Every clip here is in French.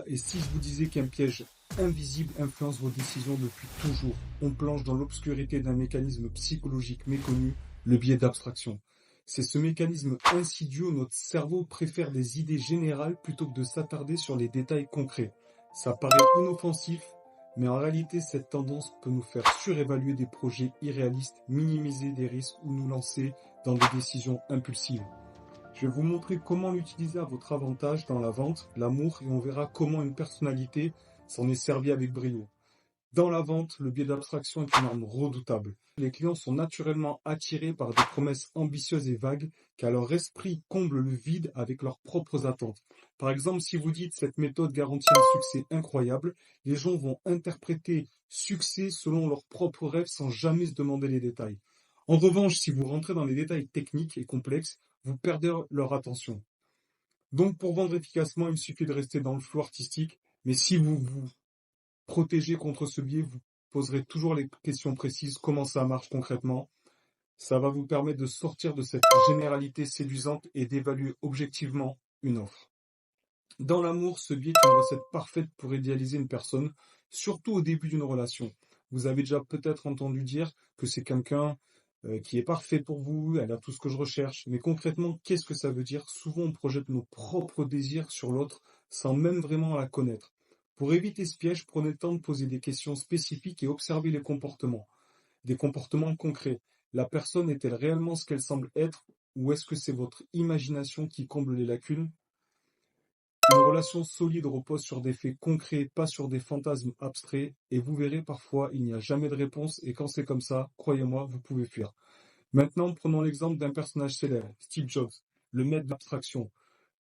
Et si je vous disais qu'un piège invisible influence vos décisions depuis toujours, on plonge dans l'obscurité d'un mécanisme psychologique méconnu, le biais d'abstraction. C'est ce mécanisme insidieux où notre cerveau préfère des idées générales plutôt que de s'attarder sur les détails concrets. Ça paraît inoffensif, mais en réalité cette tendance peut nous faire surévaluer des projets irréalistes, minimiser des risques ou nous lancer dans des décisions impulsives. Je vais vous montrer comment l'utiliser à votre avantage dans la vente, l'amour, et on verra comment une personnalité s'en est servie avec brio. Dans la vente, le biais d'abstraction est une arme redoutable. Les clients sont naturellement attirés par des promesses ambitieuses et vagues, car leur esprit comble le vide avec leurs propres attentes. Par exemple, si vous dites cette méthode garantit un succès incroyable, les gens vont interpréter succès selon leurs propres rêves sans jamais se demander les détails. En revanche, si vous rentrez dans les détails techniques et complexes, vous perdez leur attention. Donc pour vendre efficacement, il suffit de rester dans le flou artistique, mais si vous vous protégez contre ce biais, vous poserez toujours les questions précises, comment ça marche concrètement. Ça va vous permettre de sortir de cette généralité séduisante et d'évaluer objectivement une offre. Dans l'amour, ce biais est une recette parfaite pour idéaliser une personne, surtout au début d'une relation. Vous avez déjà peut-être entendu dire que c'est quelqu'un qui est parfait pour vous, elle a tout ce que je recherche. Mais concrètement, qu'est-ce que ça veut dire? Souvent, on projette nos propres désirs sur l'autre sans même vraiment la connaître. Pour éviter ce piège, prenez le temps de poser des questions spécifiques et observez les comportements. Des comportements concrets. La personne est-elle réellement ce qu'elle semble être ou est-ce que c'est votre imagination qui comble les lacunes? Une relation solide repose sur des faits concrets, pas sur des fantasmes abstraits, et vous verrez parfois il n'y a jamais de réponse, et quand c'est comme ça, croyez-moi, vous pouvez fuir. Maintenant, prenons l'exemple d'un personnage célèbre, Steve Jobs, le maître de l'abstraction.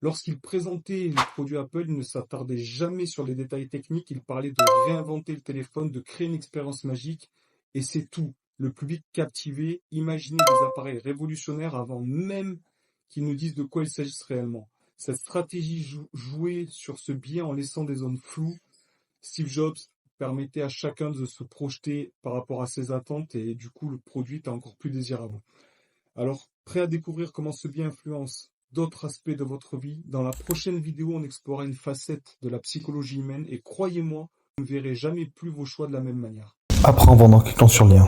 Lorsqu'il présentait les produits Apple, il ne s'attardait jamais sur les détails techniques, il parlait de réinventer le téléphone, de créer une expérience magique, et c'est tout. Le public captivé, imaginez des appareils révolutionnaires avant même qu'ils nous disent de quoi il s'agisse réellement. Cette stratégie jouait sur ce biais en laissant des zones floues. Steve Jobs permettait à chacun de se projeter par rapport à ses attentes et du coup le produit est encore plus désirable. Alors, prêt à découvrir comment ce biais influence d'autres aspects de votre vie? Dans la prochaine vidéo, on explorera une facette de la psychologie humaine et croyez-moi, vous ne verrez jamais plus vos choix de la même manière. Apprends en vendant en cliquant sur le lien.